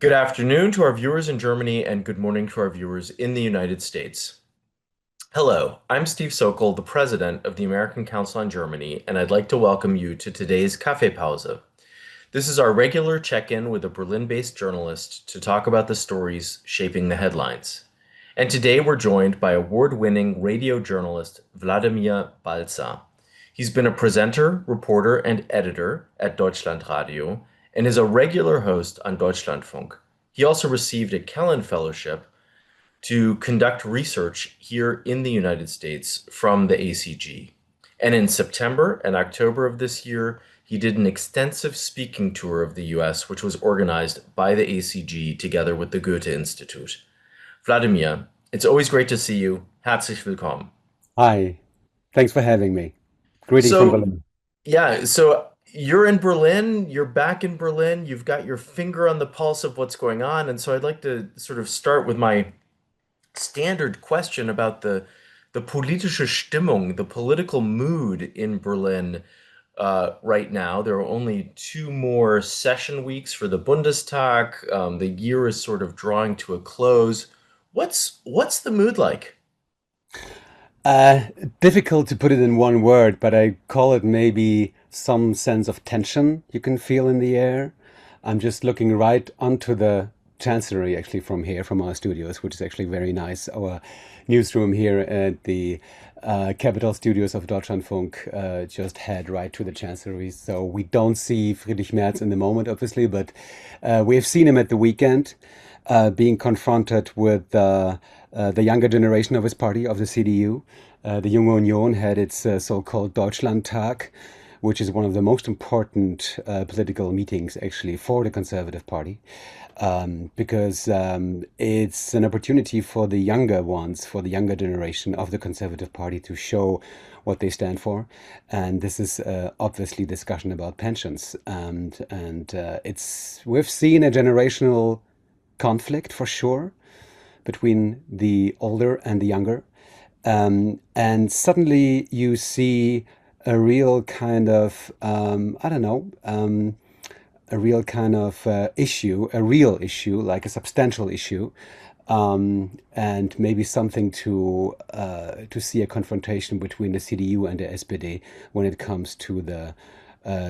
Good afternoon to our viewers in Germany and good morning to our viewers in the United States. Hello, I'm Steve Sokol, the president of the American Council on Germany, and I'd like to welcome you to today's Kaffeepause. This is our regular check-in with a Berlin-based journalist to talk about the stories shaping the headlines. And today we're joined by award-winning radio journalist Vladimir Balzer. He's been a presenter, reporter, and editor at Deutschlandradio and is a regular host on Deutschlandfunk. He also received a Kellen Fellowship to conduct research here in the United States from the ACG. And in September and October of this year, he did an extensive speaking tour of the US, which was organized by the ACG together with the Goethe Institute. Vladimir, it's always great to see you. Herzlich willkommen. Hi, thanks for having me. Greetings from So, Berlin. so you're in Berlin, you're back in Berlin, you've got your finger on the pulse of what's going on. And so I'd like to sort of start with my standard question about the politische Stimmung, the political mood in Berlin right now. There are only two more session weeks for the Bundestag. The year is sort of drawing to a close. What's the mood like? Uh, Difficult to put it in one word, but I call it maybe some sense of tension you can feel in the air. I'm just looking right onto the chancellery actually from here, from our studios, which is actually very nice. Our newsroom here at the capital studios of Deutschlandfunk just head right to the chancellery. So we don't see Friedrich Merz in the moment, obviously, but we have seen him at the weekend being confronted with the younger generation of his party, of the CDU. The Junge Union had its so-called Deutschlandtag, which is one of the most important political meetings actually for the Conservative Party, because it's an opportunity for the younger ones, for the younger generation of the Conservative Party to show what they stand for. And this is obviously discussion about pensions. And it's we've seen a generational conflict for sure between the older and the younger. And suddenly you see a real kind of, I don't know, a real kind of issue, a real issue, like a substantial issue, and maybe something to see a confrontation between the CDU and the SPD when it comes to the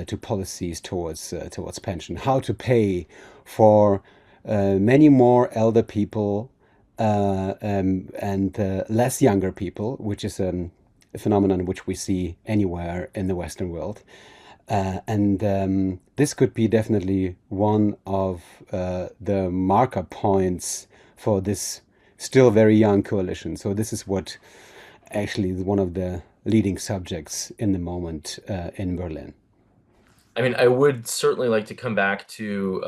to policies towards pension, how to pay for many more elder people and less younger people, which is a phenomenon which we see anywhere in the Western world. And this could be definitely one of the marker points for this still very young coalition. So this is what actually is one of the leading subjects in the moment in Berlin. I mean, I would certainly like to come back to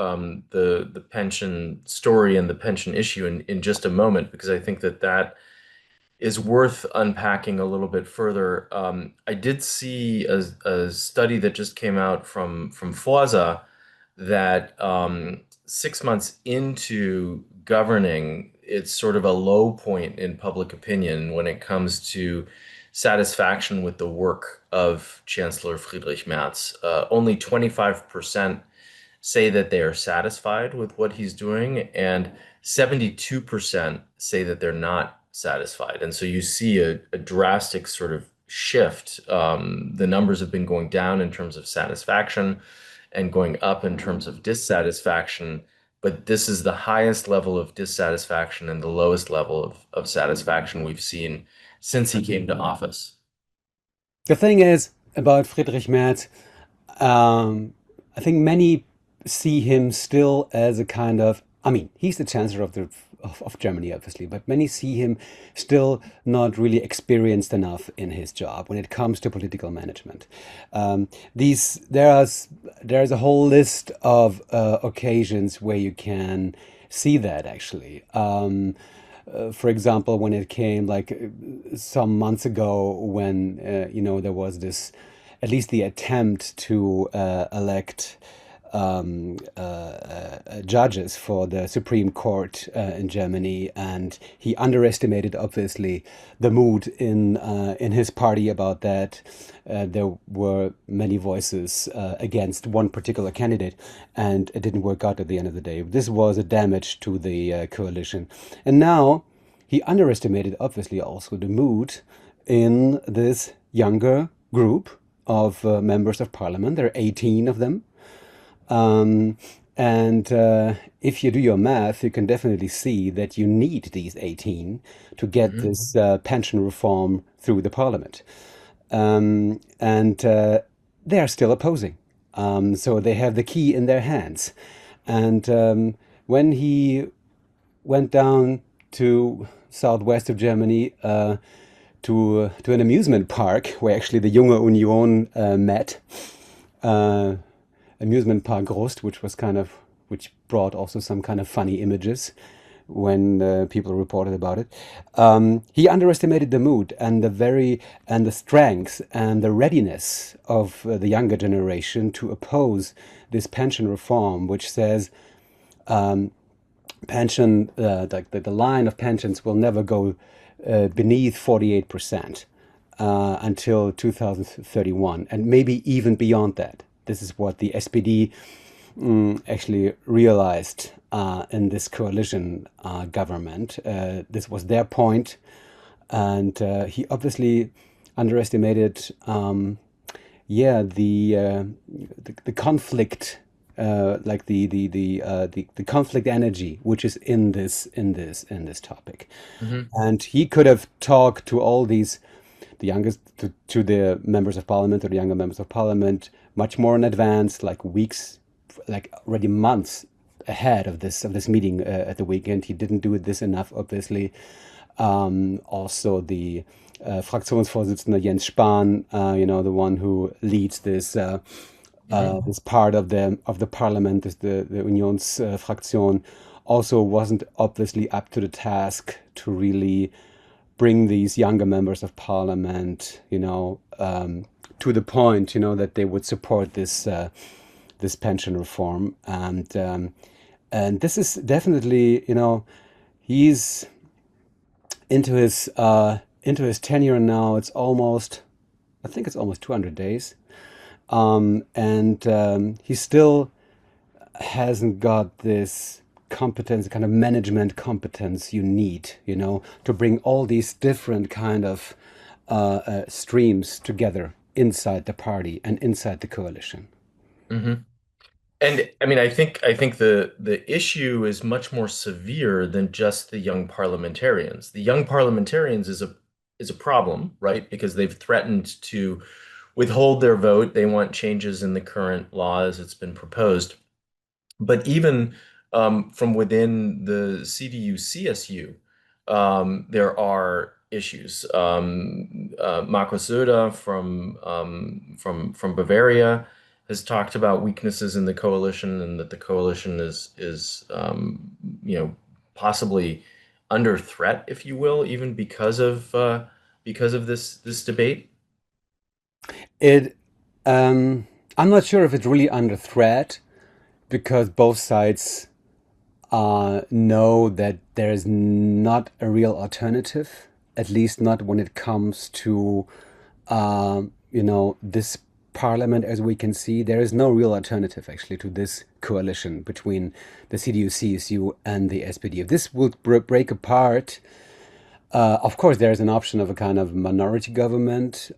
the pension story and the pension issue in just a moment because I think that is worth unpacking a little bit further. I did see a study that just came out from Forza that 6 months into governing, it's sort of a low point in public opinion when it comes to satisfaction with the work of Chancellor Friedrich Merz. Only 25% say that they are satisfied with what he's doing, and 72% say that they're not satisfied. And so you see a drastic sort of shift. The numbers have been going down in terms of satisfaction and going up in terms of dissatisfaction. But this is the highest level of dissatisfaction and the lowest level of satisfaction we've seen since he came to office. The thing is about Friedrich Merz, I think many see him still as a kind of, I mean, he's the chancellor of Germany, obviously, but many see him still not really experienced enough in his job when it comes to political management. These there's a whole list of occasions where you can see that actually. For example, when it came like some months ago, when there was this, at least the attempt to elect judges for the Supreme Court in Germany, and he underestimated obviously the mood in his party about that. There were many voices against one particular candidate, and it didn't work out at the end of the day. This was a damage to the coalition, and now he underestimated obviously also the mood in this younger group of members of parliament. There are 18 of them. Um, and if you do your math, you can definitely see that you need these 18 to get Hmm. this pension reform through the parliament. And they are still opposing. So they have the key in their hands. And when he went down to southwest of Germany to an amusement park where actually the Junge Union met, uh, amusement park Rost, which brought also some kind of funny images when people reported about it. He underestimated the mood and the strength and the readiness of the younger generation to oppose this pension reform, which says the line of pensions will never go beneath 48% until 2031, and maybe even beyond that. This is what the SPD actually realized in this coalition government. This was their point, and he obviously underestimated, yeah, the conflict, like the conflict energy which is in this topic. Hmm. And he could have talked to all these, the youngest, to the members of parliament or the younger members of parliament much more in advance, like weeks, like already months ahead of this meeting at the weekend. He didn't do this enough, obviously. Also, the Fraktionsvorsitzender Jens Spahn, the one who leads Hmm. this part of the parliament, is the Unionsfraktion, also wasn't obviously up to the task to really bring these younger members of parliament, to the point, that they would support this pension reform, and this is definitely, he's into his tenure now. I think it's almost 200 days, and he still hasn't got this competence, kind of management competence you need, to bring all these different kind of streams together inside the party and inside the coalition. Hmm. And I mean, I think the issue is much more severe than just the young parliamentarians. The young parliamentarians is a problem, right? Because they've threatened to withhold their vote. They want changes in the current law as it's been proposed. But even from within the CDU-CSU, there are issues. Markus Söder from Bavaria has talked about weaknesses in the coalition and that the coalition is possibly under threat, if you will, even because of this debate. It, I'm not sure if it's really under threat because both sides know that there is not a real alternative, at least not when it comes to, this parliament. As we can see, there is no real alternative actually to this coalition between the CDU, CSU, and the SPD. If this would break apart, of course, there is an option of a kind of minority government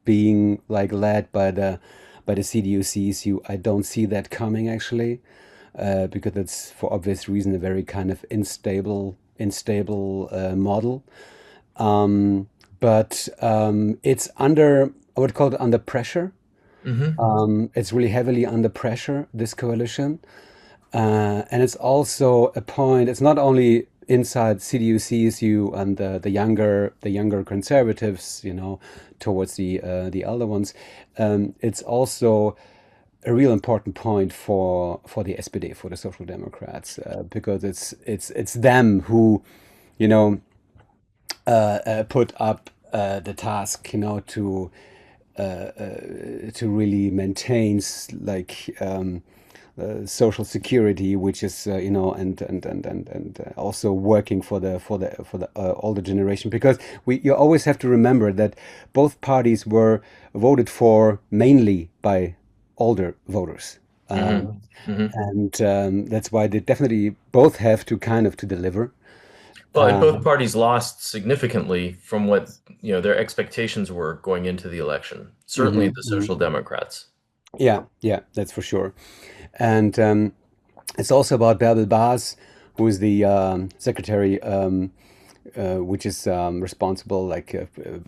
being like led by the CDU, CSU. I don't see that coming actually, because it's for obvious reason a very kind of unstable model. But it's under, I would call it under pressure. Hmm. It's really heavily under pressure, this coalition. And it's also a point, it's not only inside CDU, CSU and the younger conservatives, towards the elder ones. It's also a real important point for the SPD, for the Social Democrats, because it's them who, you know, put up the task, to to really maintain social security, which is and also working for the older generation. Because we you always have to remember that both parties were voted for mainly by older voters. Hmm. Hmm. And That's why they definitely both have to kind of to deliver. Well, and both parties lost significantly from what, their expectations were going into the election. Certainly Mhm, the mhm. Social Democrats. Yeah, yeah, that's for sure. And It's also about Bärbel Bas, who is the secretary, which is responsible,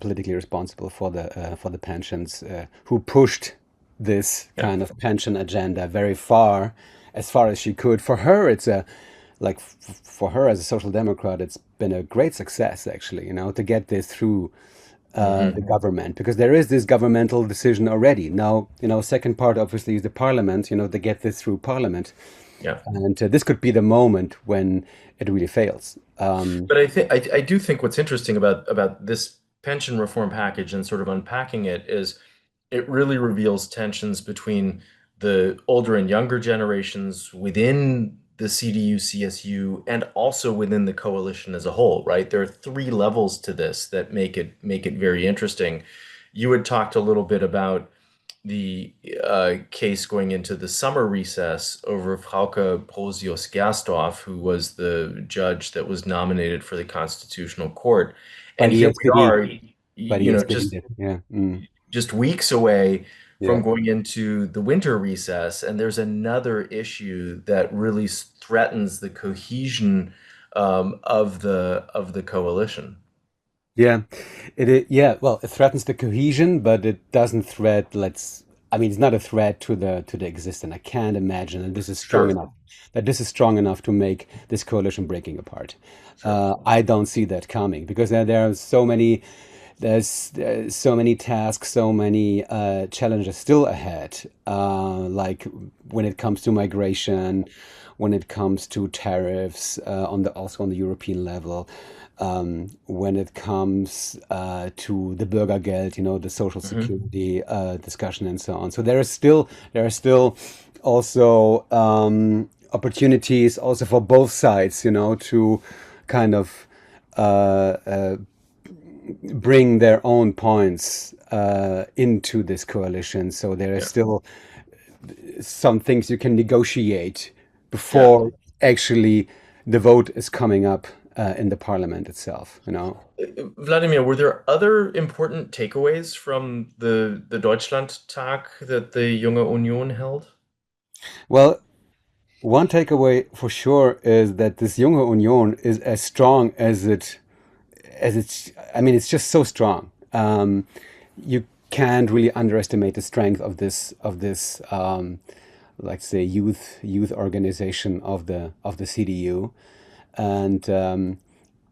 politically responsible for the pensions, who pushed this Yeah. kind of pension agenda very far, as far as she could. For her, it's a for her as a social democrat, it's been a great success actually, to get this through the Hmm. government, because there is this governmental decision already. Now, second part obviously is the parliament, to get this through parliament. Yeah. And this could be the moment when it really fails. But I do think what's interesting about this pension reform package and sort of unpacking it is it really reveals tensions between the older and younger generations within the CDU, CSU, and also within the coalition as a whole, right? There are three levels to this that make it very interesting. You had talked a little bit about the case going into the summer recess over Frauke Posius-Gersdorf, who was the judge that was nominated for the Constitutional Court. By And the here we SPD, are, by the SPD, just yeah, weeks away from yeah, going into the winter recess, and there's another issue that really threatens the cohesion of the coalition. yeah. Yeah. Well, it threatens the cohesion, but it doesn't threat. I mean, it's not a threat to the existence. I can't imagine that this is strong Sure, enough. That this is strong enough to make this coalition breaking apart. sure. I don't see that coming because there are so many. There's so many tasks, so many challenges still ahead. Like when it comes to migration, when it comes to tariffs, also on the European level, when it comes to the Bürgergeld, the social Hmm. security discussion and so on. So there are still also opportunities also for both sides, to kind of uh, uh, bring their own points into this coalition. So there are Yeah, still some things you can negotiate yeah. before actually the vote is coming up in the parliament itself, Vladimir, were there other important takeaways from the Deutschlandtag that the Junge Union held? Well, one takeaway for sure is that this Junge Union is as strong as it's. I mean, it's just so strong. You can't really underestimate the strength of this like say youth organization of the CDU, and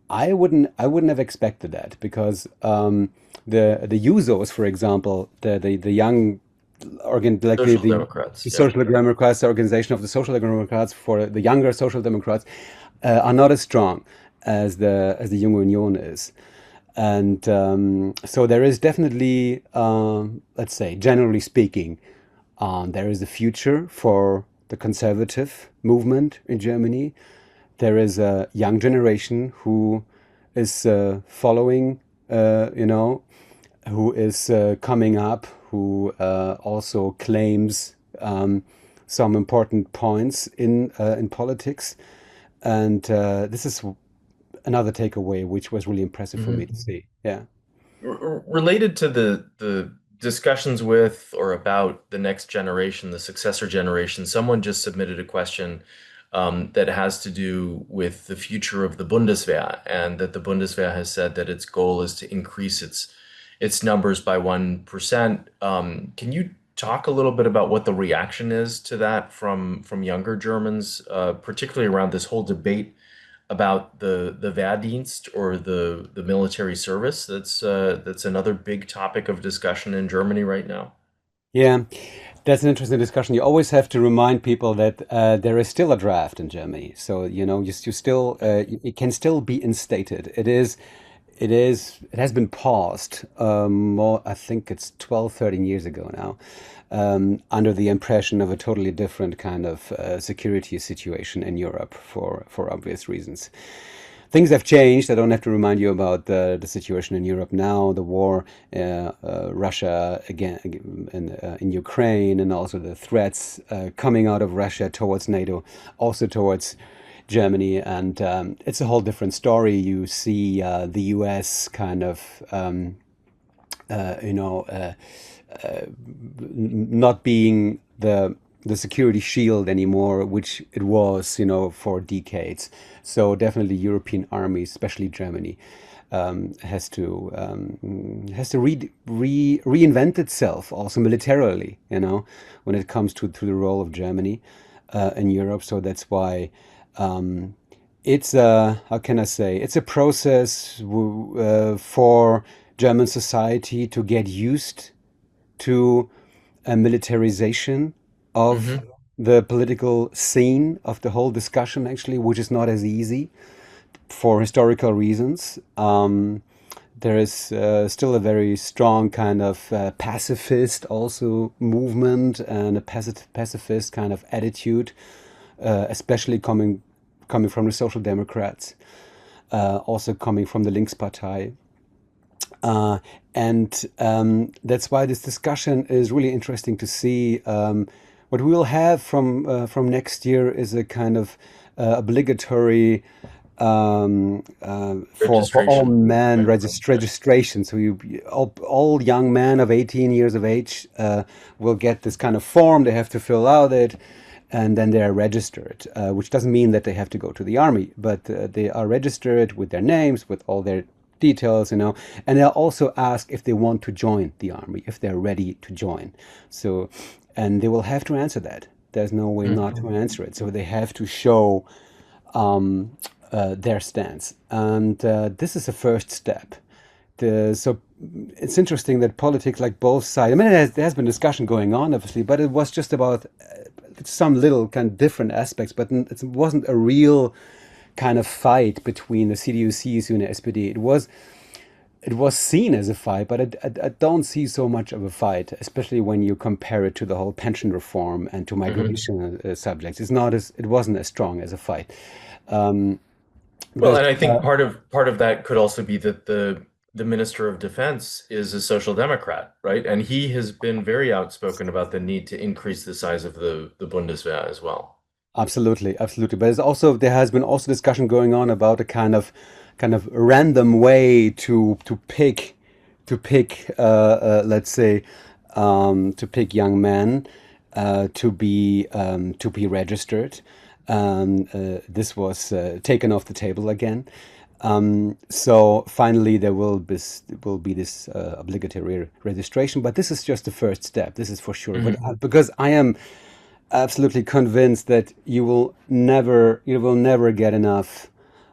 I wouldn't have expected that because the USOs, for example, the young Social Democrats, the yeah. Social Democrats, the organization of the Social Democrats for the younger Social Democrats, are not as strong as the Junge Union is. And so there is definitely, let's say, generally speaking, there is a future for the conservative movement in Germany. There is a young generation who is following, who is coming up, who also claims some important points in politics. And this is another takeaway, which was really impressive for me to Mhm. see. Yeah. Related to the discussions with or about the next generation, the successor generation, someone just submitted a question that has to do with the future of the Bundeswehr, and that the Bundeswehr has said that its goal is to increase its numbers by 1%. Can you talk a little bit about what the reaction is to that from younger Germans, particularly around this whole debate about the Wehrdienst, or the military service? That's another big topic of discussion in Germany right now. Yeah, that's an interesting discussion. You always have to remind people that there is still a draft in Germany. So, you still, it can still be instated. it has been paused more, I think it's 12, 13 years ago now, under the impression of a totally different kind of security situation in Europe for obvious reasons. Things have changed. I don't have to remind you about the situation in Europe now, the war, Russia again in Ukraine, and also the threats coming out of Russia towards NATO, also towards Germany, and it's a whole different story. You see the U.S. kind of, you know, not being the security shield anymore, which it was, you know, for decades. So definitely, European armies, especially Germany, has to reinvent itself also militarily. You know, when it comes to the role of Germany in Europe. So that's why. It's a, how can I say, it's a process for German society to get used to a militarization of Hmm. the political scene, of the whole discussion, actually, which is not as easy for historical reasons. There is still a very strong kind of pacifist also movement and a pacifist kind of attitude, especially coming from the Social Democrats, also coming from the Linkspartei. Uh, and that's why this discussion is really interesting to see. What we will have from next year is a kind of obligatory for all Registration. men Right. registration. So all young men of 18 years of age will get this kind of form. They have to fill out it, and then they are registered, which doesn't mean that they have to go to the army, but they are registered with their names, with all their details, you know, and they'll also ask if they want to join the army, if they're ready to join. So, and they will have to answer that. There's no way not to answer it. So they have to show their stance. And this is a first step. So it's interesting that politics, like both sides, I mean, there has been discussion going on, obviously, but it was just about some little kind of different aspects, but it wasn't a real kind of fight between the CDU, CSU, and the SPD. It was seen as a fight, but I don't see so much of a fight, especially when you compare it to the whole pension reform and to Hmm. migration subjects. It wasn't as strong as a fight. Um, Well, because and I think part of that could also be that the Minister of Defense is a social democrat, right? And he has been very outspoken about the need to increase the size of the Bundeswehr as well. Absolutely, absolutely. But there has been also discussion going on about a kind of random way to pick let's say to pick young men to be registered. This was taken off the table again. So finally, will be this obligatory registration, but this is just the first step. This is for sure. But Hmm. because I am absolutely convinced that you will never get enough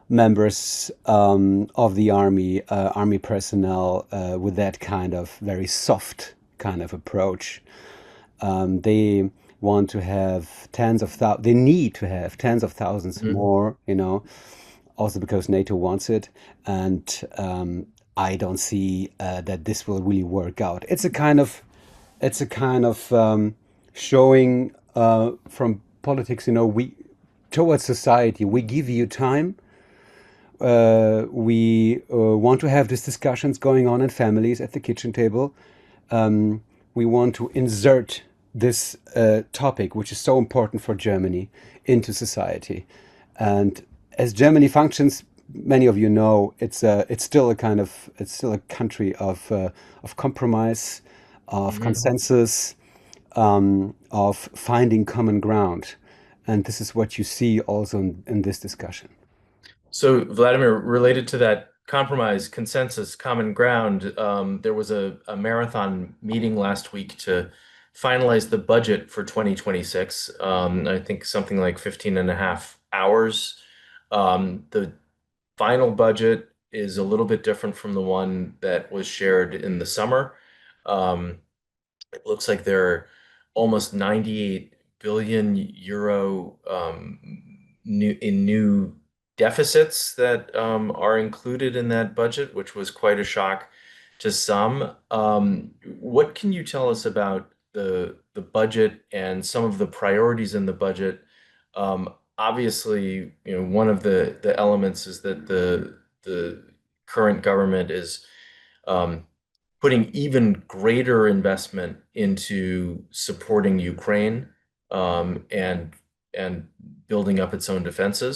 members of the army, army personnel with that kind of very soft kind of approach. They want to have tens of thousands. They need to have tens of thousands Hmm. more. You know, also because NATO wants it, and I don't see that this will really work out. It's a kind of showing from politics. You know, we towards society, we give you time. We want to have these discussions going on in families at the kitchen table. We want to insert this topic, which is so important for Germany, into society. And as Germany functions, many of you know, it's still a country of compromise, of Hmm. consensus, of finding common ground. And this is what you see also in this discussion. So, Vladimir, related to that compromise, consensus, common ground, there was a marathon meeting last week to finalize the budget for 2026. I think something like 15 and a half hours. The final budget is a little bit different from the one that was shared in the summer. Um, it looks like there are almost 98 billion euro new deficits that are included in that budget, which was quite a shock to some. What can you tell us about the budget and some of the priorities in the budget? Obviously, one of the elements is that the current government is um, putting even greater investment into supporting Ukraine and building up its own defenses.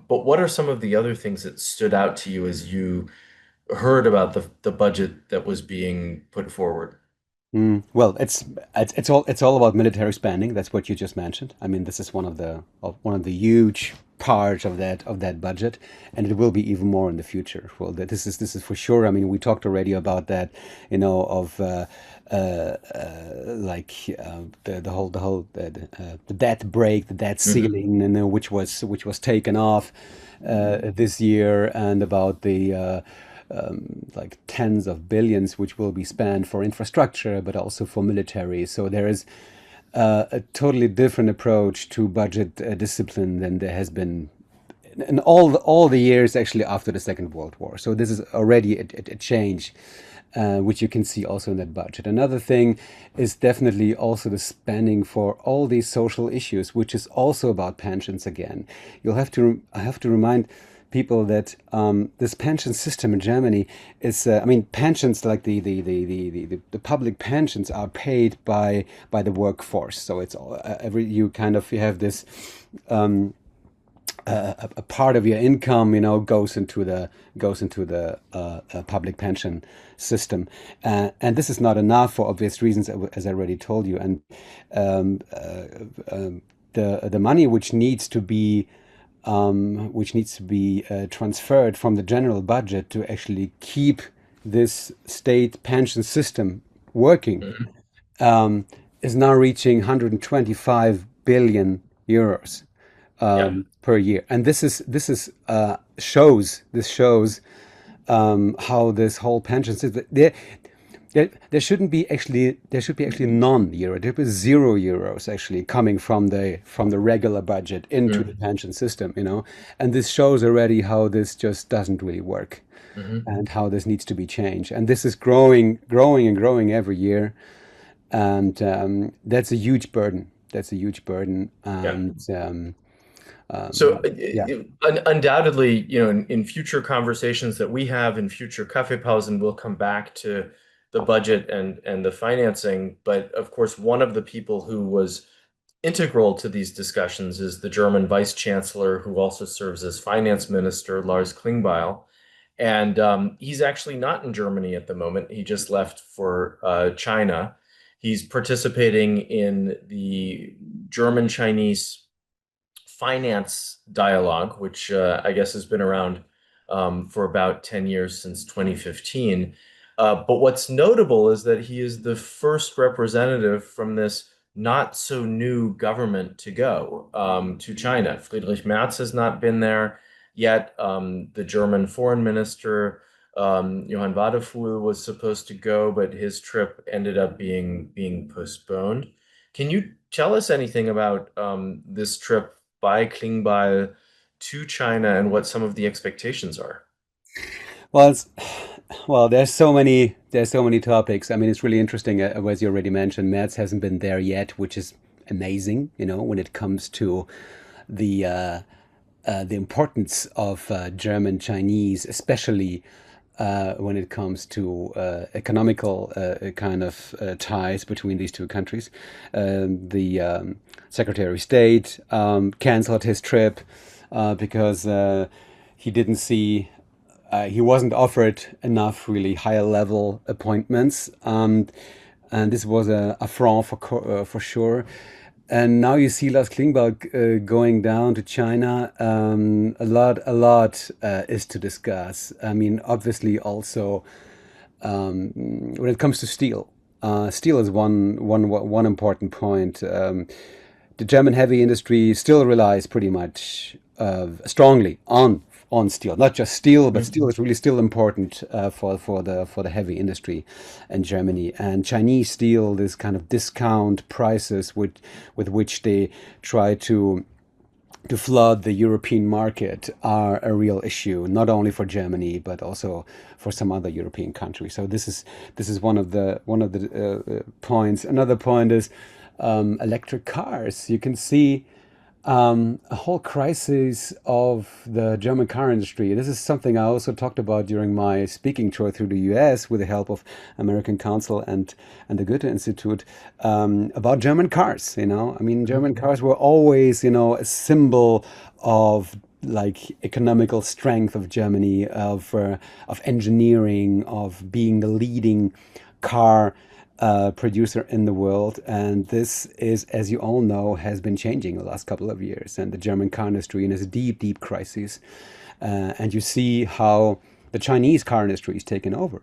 But what are some of the other things that stood out to you as you heard about the budget that was being put forward? Well, it's all about military spending. That's what you just mentioned. I mean, this is one of the huge parts of that budget, and it will be even more in the future. Well, this is for sure. I mean, we talked already about that, of like the debt break, the debt Hmm. ceiling, which was taken off this year, and about the like tens of billions which will be spent for infrastructure, but also for military. So there is a totally different approach to budget discipline than there has been in all the years actually after the Second World War. So this is already a change, which you can see also in that budget. Another thing is definitely also the spending for all these social issues, which is also about pensions again. I have to remind people that this pension system in Germany is, I mean, pensions like the public pensions are paid by the workforce. So it's all, you have this a part of your income, goes into the public pension system, and this is not enough for obvious reasons, as I already told you. And um, uh, the money which needs to be transferred from the general budget to actually keep this state pension system working Hmm. um, is now reaching 125 billion euros Yeah. per year, and this shows how this whole pension system there should be actually non-euro. There should be 0 euros actually coming from the regular budget into the Hmm. pension system, and this shows already how this just doesn't really work Hmm. and how this needs to be changed. And this is growing and growing every year, and that's a huge burden. That's a huge burden, Yeah. and So yeah. undoubtedly, in future conversations that we have in future Kaffeepausen, we'll come back to the budget and the financing. But of course, one of the people who was integral to these discussions is the German Vice Chancellor, who also serves as Finance Minister, Lars Klingbeil. And he's actually not in Germany at the moment. He just left for China. He's participating in the German-Chinese finance dialogue, which I guess has been around for about 10 years since 2015. But what's notable is that he is the first representative from this not so new government to go to China. Friedrich Merz has not been there yet. The German foreign minister, Johann Wadefuhl, was supposed to go, but his trip ended up being postponed. Can you tell us anything about this trip by Klingbeil to China and what some of the expectations are? Well, there's so many topics. I mean, it's really interesting. As you already mentioned, Merz hasn't been there yet, which is amazing. When it comes to the uh, the importance of German Chinese, especially when it comes to economical kind of ties between these two countries. The Secretary of State canceled his trip because he didn't see he wasn't offered enough really higher level appointments, and this was a affront for sure. And now you see Lars Klingbeil going down to China. A lot is to discuss. I mean, obviously, also when it comes to steel, steel is one important point. The German heavy industry still relies pretty much strongly on steel, not just steel, but Mhm. steel is really still important for the heavy industry in Germany. And Chinese steel, this kind of discount prices with which they try to to flood the European market are a real issue, not only for Germany but also for some other European countries. So this is one of the points. Another point is electric cars. You can see a whole crisis of the German car industry. This is something I also talked about during my speaking tour through the US with the help of American Council and the Goethe Institute about German cars. I mean, German cars were always, a symbol of like economical strength of Germany, of engineering, of being the leading car producer in the world. And this is, as you all know, has been changing the last couple of years. And the German car industry is a deep, deep crisis. And you see how the Chinese car industry is taken over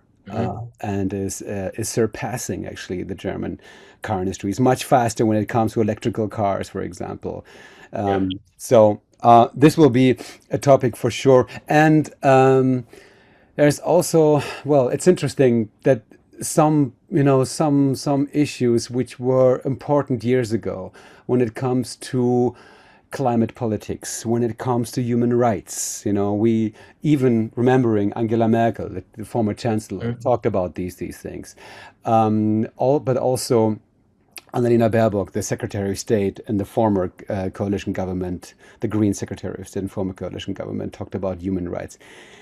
and is surpassing actually the German car industry. It's much faster when it comes to electrical cars, for example. Yeah. So this will be a topic for sure. And there's also, well, it's interesting that some issues which were important years ago when it comes to climate politics, when it comes to human rights. We even remembering Angela Merkel, the former chancellor, Mhm. talked about these things. But also Annalena Baerbock, the Secretary of State in the former coalition government, the Green Secretary of State in former coalition government, talked about human rights.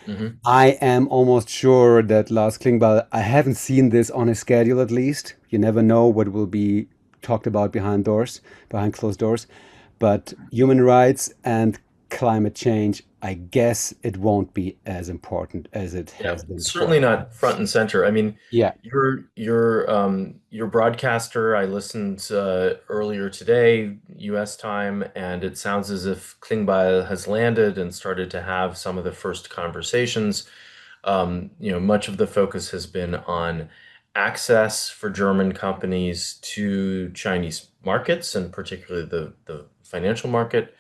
Mhm. I am almost sure that Lars Klingbeil, I haven't seen this on his schedule at least. You never know what will be talked about behind closed doors. But human rights and climate change, I guess it won't be as important as it Yeah, has been certainly before. not front and center. I mean, Yeah. your broadcaster. I listened earlier today, U.S. time, and it sounds as if Klingbeil has landed and started to have some of the first conversations. Much of the focus has been on access for German companies to Chinese markets, and particularly the financial market.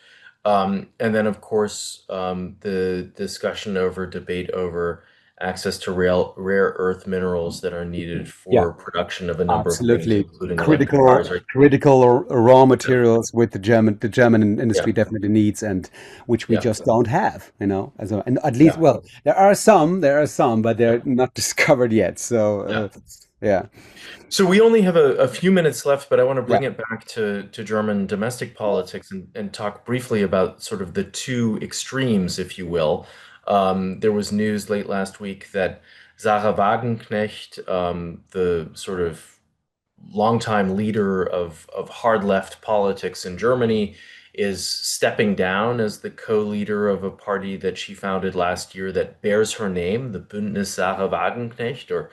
And then, of course, the discussion over debate over access to rare earth minerals that are needed Yeah. for production of a number of things, Absolutely including electric critical, cars, right? critical raw Yeah, materials with the German industry yeah, definitely needs, and which we yeah, just don't have, and at least, yeah, well, there are some, but they're yeah. not discovered yet. So, Yeah. yeah, So we only have a few minutes left, but I want to yeah, bring it back to German domestic politics and talk briefly about sort of the two extremes, if you will. There was news late last week that Sarah Wagenknecht, the sort of longtime leader of hard left politics in Germany, is stepping down as the co-leader of a party that she founded last year that bears her name, the Bündnis Sarah Wagenknecht, or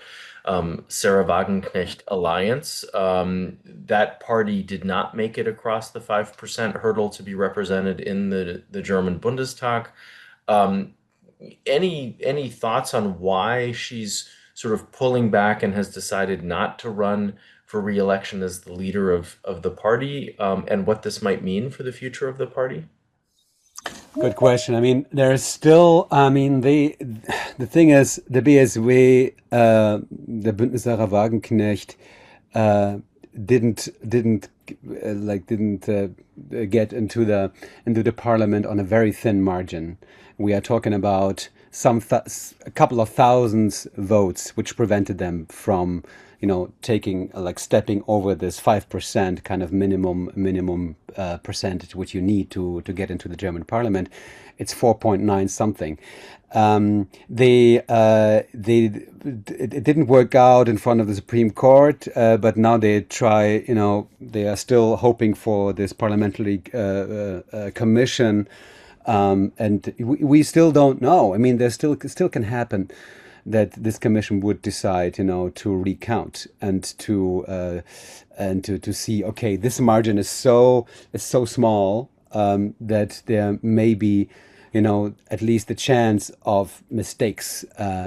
Sarah Wagenknecht Alliance. That party did not make it across the 5% hurdle to be represented in the German Bundestag. Um, any thoughts on why she's sort of pulling back and has decided not to run for re-election as the leader of the party, and what this might mean for the future of the party? good question. I mean, there's still, I mean, the thing is, the BSW, the Bündnis Sarah Wagenknecht, uh, didn't get into the parliament on a very thin margin. We are talking about a couple of thousands votes, which prevented them from, taking like stepping over this 5% kind of minimum percentage which you need to get into the German parliament. It's 4.9 something. It didn't work out in front of the Supreme Court, but now they try. They are still hoping for this parliamentary commission, and we still don't know. I mean, there still can happen that this commission would decide, to recount and to see. Okay, this margin is so small that there may be, at least the chance of mistakes.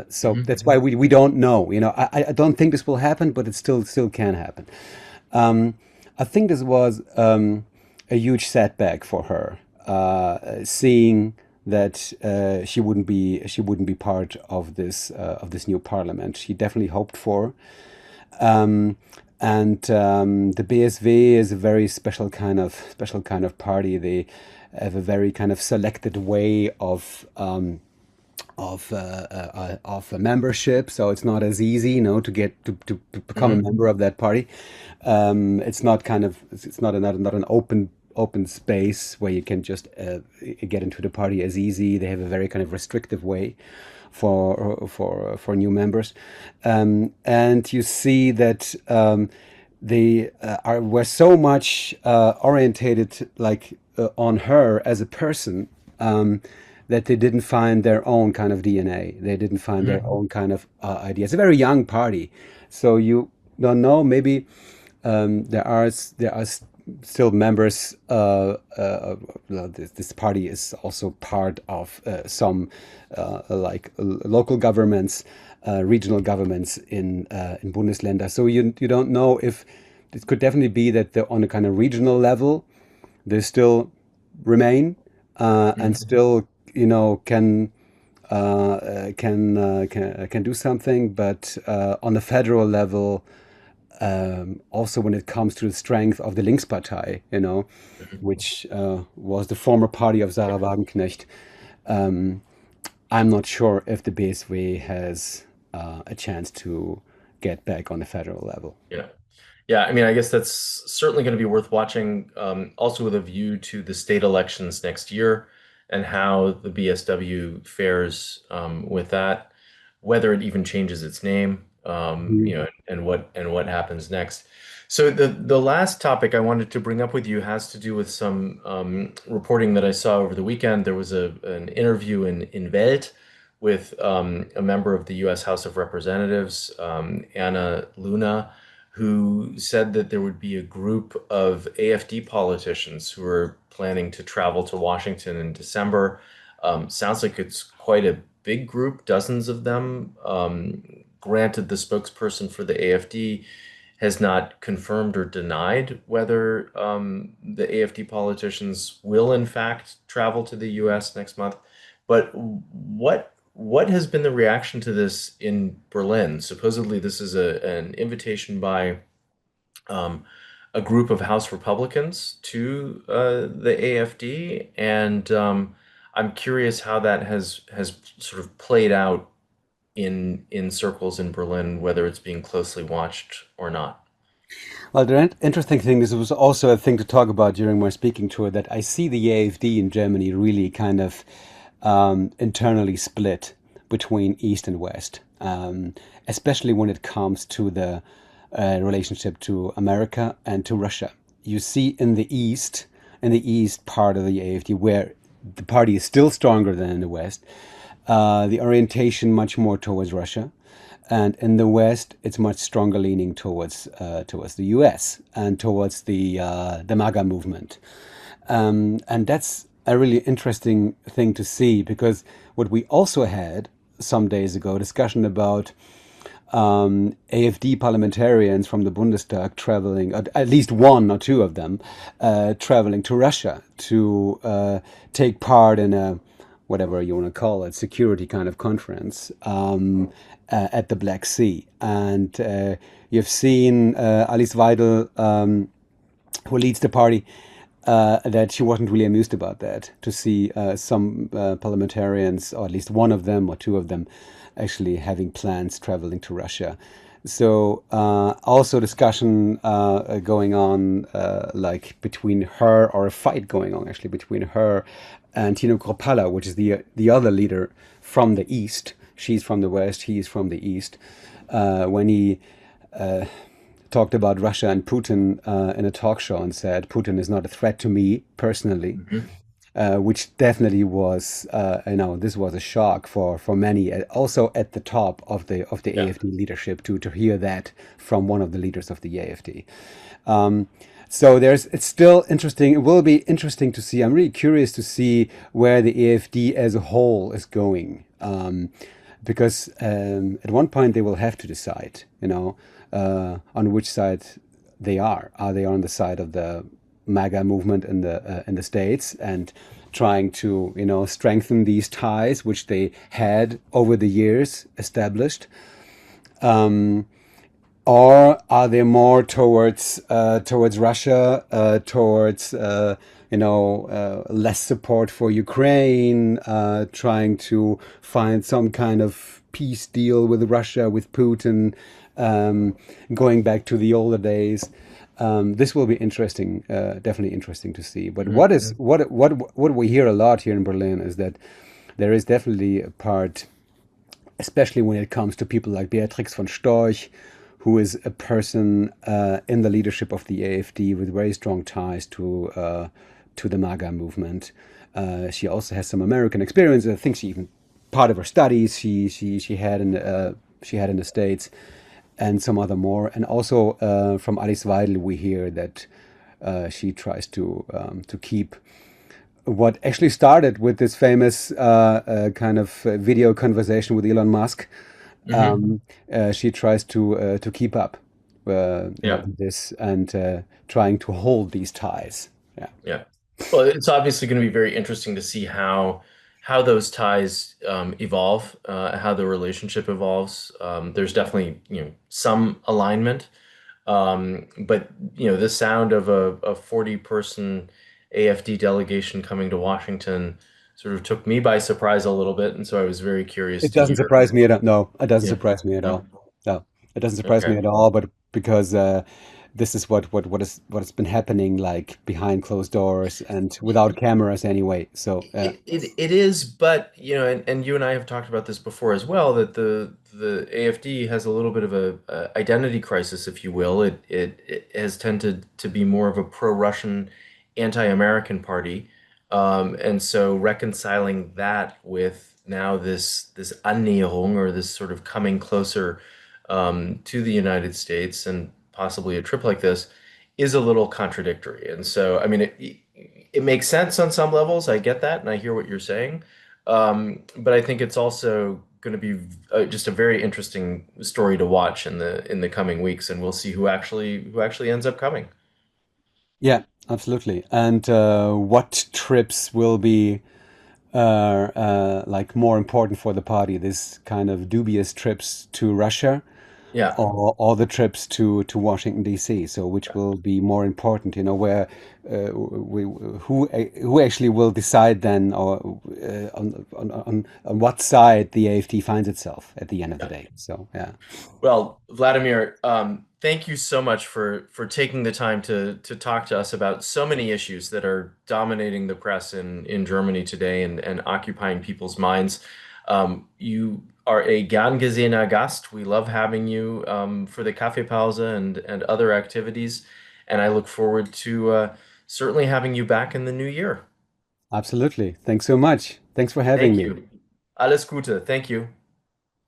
So Mhm. that's why we don't know. I don't think this will happen, but it still can happen. Um, I think this was a huge setback for her, seeing that she wouldn't be part of this new parliament. She definitely hoped for. Um, and the BSW is a very special kind of party. have a very kind of selected way of a membership, so it's not as easy, to get to become a Hmm. member of that party. It's not kind of it's not an open space where you can just get into the party as easy. They have a very kind of restrictive way for new members, and you see that they were so much orientated on her as a person, that they didn't find their own kind of DNA. They didn't find their Hmm. own kind of idea. It's a very young party, so you don't know. Maybe there are still members. Well, this party is also part of some local governments, regional governments in Bundesländer. So you don't know if it could definitely be that they're on a kind of regional level. They still remain and Hmm. still can do something, but on the federal level, also when it comes to the strength of the Linkspartei, which was the former party of Sarah Wagenknecht, um, I'm not sure if the BSW has a chance to get back on the federal level. Yeah. Yeah, I mean, I guess that's certainly going to be worth watching, also with a view to the state elections next year and how the BSW fares with that, whether it even changes its name, Mhm. and what happens next. So the last topic I wanted to bring up with you has to do with some reporting that I saw over the weekend. There was an interview in Welt with a member of the U.S. House of Representatives, Anna Luna, who said that there would be a group of AfD politicians who are planning to travel to Washington in December. Sounds like it's quite a big group, dozens of them. Granted, the spokesperson for the AfD has not confirmed or denied whether the AfD politicians will in fact travel to the US next month. But what has been the reaction to this in Berlin? Supposedly, this is an invitation by um, a group of House Republicans to the AfD, and I'm curious how that has sort of played out in circles in Berlin, whether it's being closely watched or not. Well, the interesting thing is, it was also a thing to talk about during my speaking tour, that I see the AfD in Germany really kind of internally split between East and West, especially when it comes to the relationship to America and to Russia. You see in the East part of the AfD, where the party is still stronger than in the West, the orientation much more towards Russia, and in the West, it's much stronger leaning towards the U.S. and towards the MAGA movement, and that's a really interesting thing to see, because what we also had some days ago discussion about AfD parliamentarians from the Bundestag traveling, at least one or two of them, traveling to Russia to take part in a, whatever you want to call it, security kind of conference at the Black Sea. And you've seen Alice Weidel, who leads the party, that she wasn't really amused about that, to see some parliamentarians, or at least one of them or two of them, actually having plans traveling to Russia. So also discussion going on, like between her, or a fight going on actually between her and Tino Kropala, which is the other leader from the East. She's from the West, he's from the East. When he talked about Russia and Putin in a talk show and said Putin is not a threat to me personally, Mhm. which definitely was, this was a shock for many, also at the top of the Yeah. AfD leadership, to hear that from one of the leaders of the AfD. So it's still interesting. It will be interesting to see. I'm really curious to see where the AfD as a whole is going. Because at one point they will have to decide, on which side they are. Are they on the side of the MAGA movement in the States, and trying to strengthen these ties which they had over the years established, or are they more towards Russia, towards less support for Ukraine, trying to find some kind of peace deal with Russia, with Putin, um, going back to the older days. This will be interesting, definitely interesting to see. But Mhm. what we hear a lot here in Berlin is that there is definitely a part, especially when it comes to people like Beatrix von Storch, who is a person in the leadership of the AfD with very strong ties to the MAGA movement. She also has some American experience. I think she even part of her studies she had in the States, and some other more. And also from Alice Weidel, we hear that she tries to keep what actually started with this famous kind of video conversation with Elon Musk. Mhm. She tries to keep up Yeah. this and trying to hold these ties. Yeah, Yeah. Well, it's obviously going to be very interesting to see how those ties evolve, how the relationship evolves. There's definitely, some alignment. But the sound of a 40-person AFD delegation coming to Washington sort of took me by surprise a little bit, and so I was very curious it to doesn't hear. surprise me at all. No, it doesn't Yeah. surprise me at No. all. No, it doesn't surprise me Okay. at all. But because this is what has been happening like behind closed doors and without cameras anyway. So It is, but and you and I have talked about this before as well, that the AFD has a little bit of a identity crisis, if you will. It has tended to be more of a pro-Russian, anti-American party, and so reconciling that with now this Annäherung, or this sort of coming closer to the United States, and possibly a trip like this, is a little contradictory. And so, I mean, it makes sense on some levels. I get that, and I hear what you're saying. But I think it's also going to be just a very interesting story to watch in the coming weeks, and we'll see who actually ends up coming. yeah, absolutely. And what trips will be like more important for the party? This kind of dubious trips to Russia, Yeah. or the trips to Washington D.C. So which will be more important? Where who actually will decide then, or on what side the AfD finds itself at the end of the Yeah. day? So yeah, Well, Vladimir, thank you so much for taking the time to talk to us about so many issues that are dominating the press in Germany today, and occupying people's minds. You are a gern gesehener Gast. We love having you for the Kaffeepause and other activities, and I look forward to certainly having you back in the new year. absolutely. Thanks so much. Thanks for having Thank me. you. Alles Gute. Thank you.